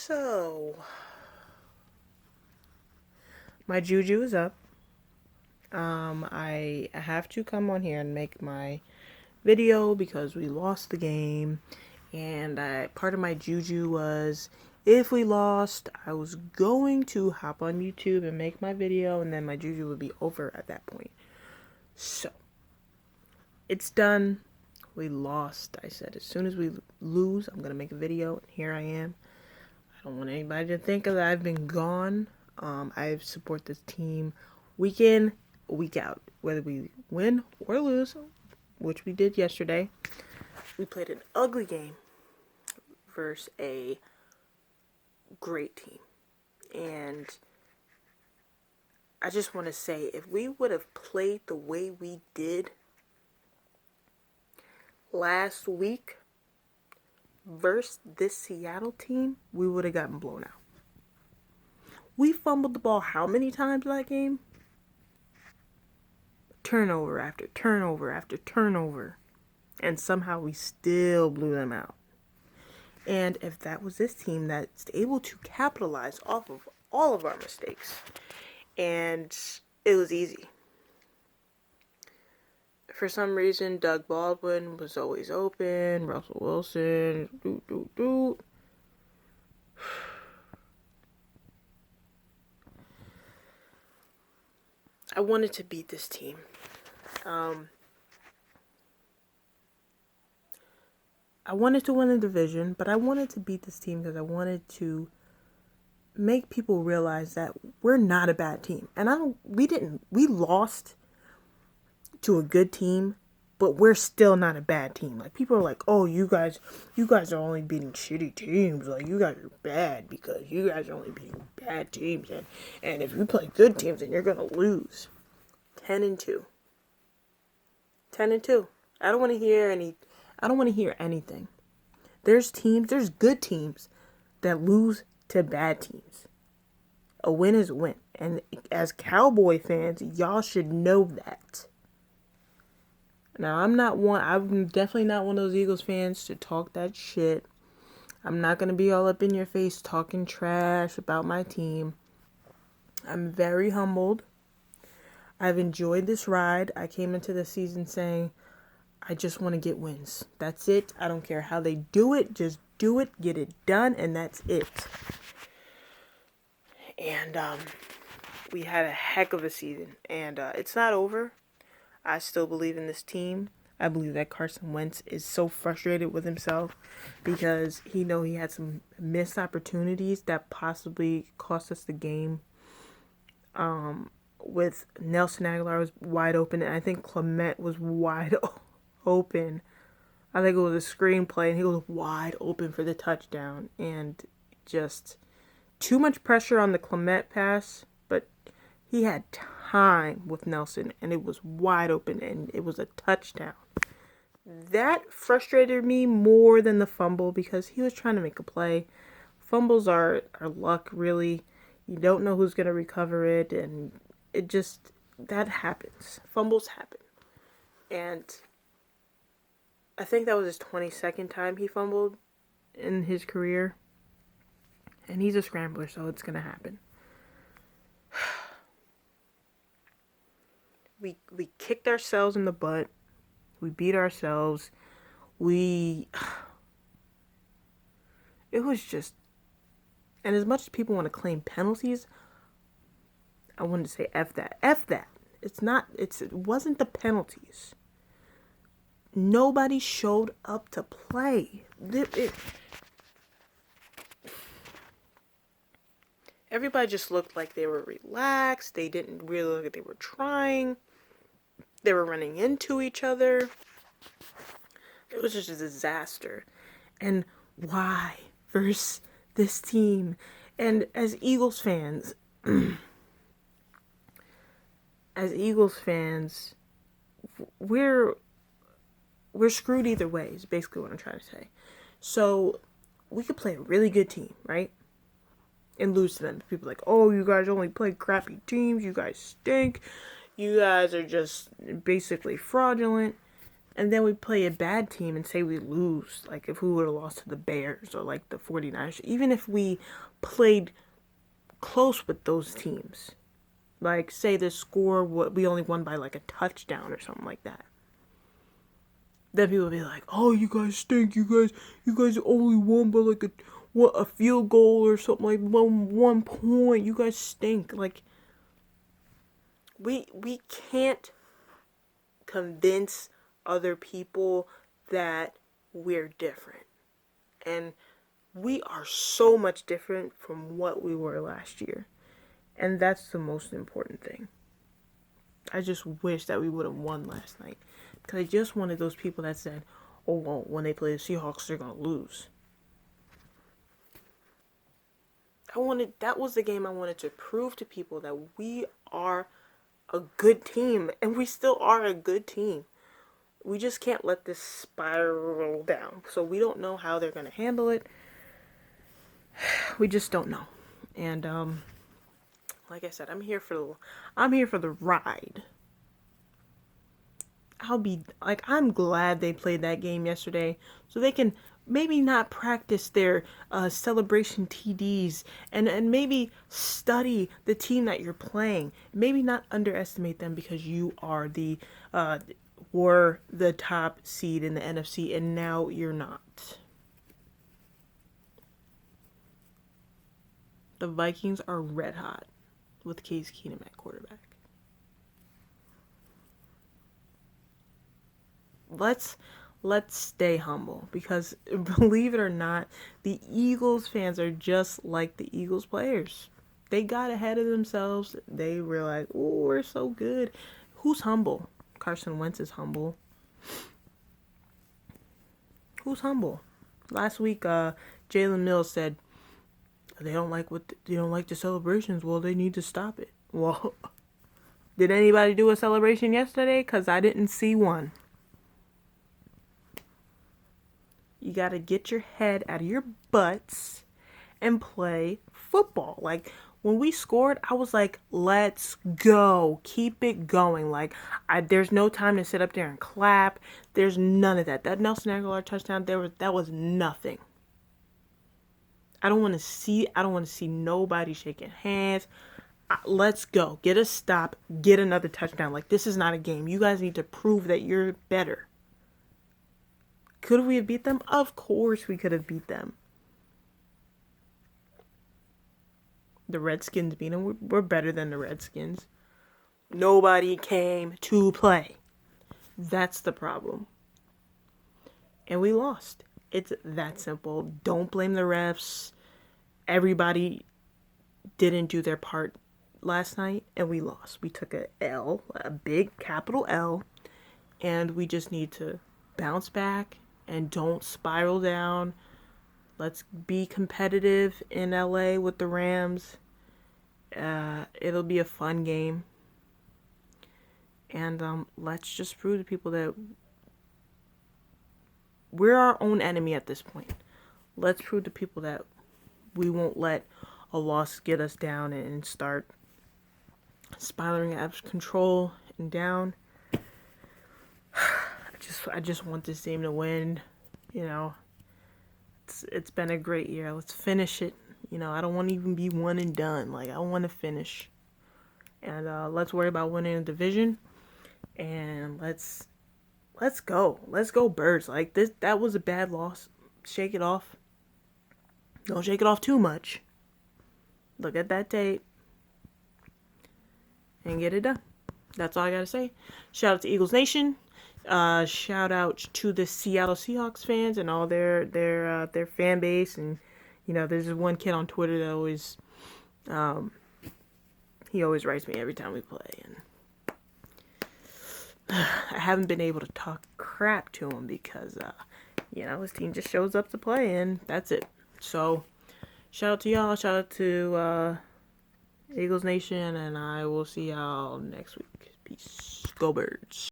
So, my juju is up. I have to come on here and make my video because we lost the game, and part of my juju was if we lost, I was going to hop on YouTube and make my video, and then my juju would be over at that point. So, it's done. We lost. I said as soon as we lose, I'm gonna make a video, and here I am. I don't want anybody to think that I've been gone. I support this team week in, week out. Whether we win or lose, which we did yesterday, we played an ugly game versus a great team. And I just want to say, if we would have played the way we did last week versus this Seattle team, we would have gotten blown out. We fumbled the ball how many times that game? Turnover after turnover after turnover. And somehow we still blew them out. And if that was this team that's able to capitalize off of all of our mistakes, and it was easy. For some reason, Doug Baldwin was always open. Russell Wilson, I wanted to beat this team. I wanted to win the division, but I wanted to beat this team because I wanted to make people realize that we're not a bad team. And we lost to a good team, but we're still not a bad team. Like, people are like, oh, you guys are only beating shitty teams. Like, you guys are bad because you guys are only beating bad teams. And if you play good teams, then you're going to lose. 10-2. 10-2. I don't want to hear anything. There's good teams that lose to bad teams. A win is a win. And as Cowboy fans, y'all should know that. Now, I'm definitely not one of those Eagles fans to talk that shit. I'm not going to be all up in your face talking trash about my team. I'm very humbled. I've enjoyed this ride. I came into the season saying, I just want to get wins. That's it. I don't care how they do it. Just do it. Get it done. And that's it. And we had a heck of a season. And it's not over. I still believe in this team. I believe that Carson Wentz is so frustrated with himself because he had some missed opportunities that possibly cost us the game. With Nelson Aguilar was wide open, and I think Clement was wide open. I think it was a screenplay, and he was wide open for the touchdown. And just too much pressure on the Clement pass, but he had time with Nelson, and it was wide open, and it was a touchdown. That frustrated me more than the fumble because he was trying to make a play. Fumbles are luck, really. You don't know who's going to recover it, and that happens. Fumbles happen. And I think that was his 22nd time he fumbled in his career. And he's a scrambler, so it's going to happen. We kicked ourselves in the butt. We beat ourselves. It was just... And as much as people want to claim penalties, I wanted to say F that. F that. It wasn't the penalties. Nobody showed up to play. Everybody just looked like they were relaxed. They didn't really look like they were trying. They were running into each other. It was just a disaster. And why versus this team? And as Eagles fans, we're screwed either way, is basically what I'm trying to say. So, we could play a really good team, right? And lose to them. People are like, oh, you guys only play crappy teams. You guys stink. You guys are just basically fraudulent. and then we play a bad team and say we lose, like if we would have lost to the Bears or like the 49ers, even if we played close with those teams, like say the score, we only won by like a touchdown or something like that, then people would be like, oh, you guys stink, you guys only won by like a field goal or something, like one point, you guys stink. Like, we can't convince other people that we're different. And we are so much different from what we were last year. And that's the most important thing. I just wish that we would have won last night. Because I just wanted those people that said, oh, well, when they play the Seahawks, they're going to lose. That was the game I wanted to prove to people that we are a good team. And we still are a good team. We just can't let this spiral down. So we don't know how they're going to handle it. We just don't know. And like I said, I'm here for the ride. I'm glad they played that game yesterday so they can maybe not practice their celebration TDs and maybe study the team that you're playing. Maybe not underestimate them because you are were the top seed in the NFC and now you're not. The Vikings are red hot with Case Keenum at quarterback. Let's stay humble because believe it or not, the Eagles fans are just like the Eagles players. They got ahead of themselves. They realized, oh, we're so good. Who's humble? Carson Wentz is humble. Who's humble? Last week, Jalen Mills said they don't like the celebrations. Well, they need to stop it. Well, did anybody do a celebration yesterday? Because I didn't see one. You got to get your head out of your butts and play football. Like, when we scored, I was like, let's go. Keep it going. Like, there's no time to sit up there and clap. There's none of that. That Nelson Aguilar touchdown, that was nothing. I don't want to see nobody shaking hands. Let's go. Get a stop. Get another touchdown. Like, this is not a game. You guys need to prove that you're better. Could we have beat them? Of course we could have beat them. The Redskins beat them. We're better than the Redskins. Nobody came to play. That's the problem. And we lost. It's that simple. Don't blame the refs. Everybody didn't do their part last night, and we lost. We took a big capital L, and we just need to bounce back and don't spiral down. Let's be competitive in LA with the Rams. It'll be a fun game. And let's just prove to people that we're our own enemy at this point. Let's prove to people that we won't let a loss get us down and start spiraling out of control and down. I just want this team to win. You know, it's been a great year. Let's finish it. You know, I don't want to even be one and done. Like, I want to finish. And let's worry about winning the division. And let's go. Let's go, Birds. Like, that was a bad loss. Shake it off. Don't shake it off too much. Look at that tape. And get it done. That's all I gotta say. Shout out to Eagles Nation. Shout out to the Seattle Seahawks fans and all their fan base. And you know, there's this one kid on Twitter that always he always writes me every time we play, and I haven't been able to talk crap to him because you know, his team just shows up to play and that's it. So shout out to y'all, shout out to Eagles Nation, and I will see y'all next week. Peace. Go Birds.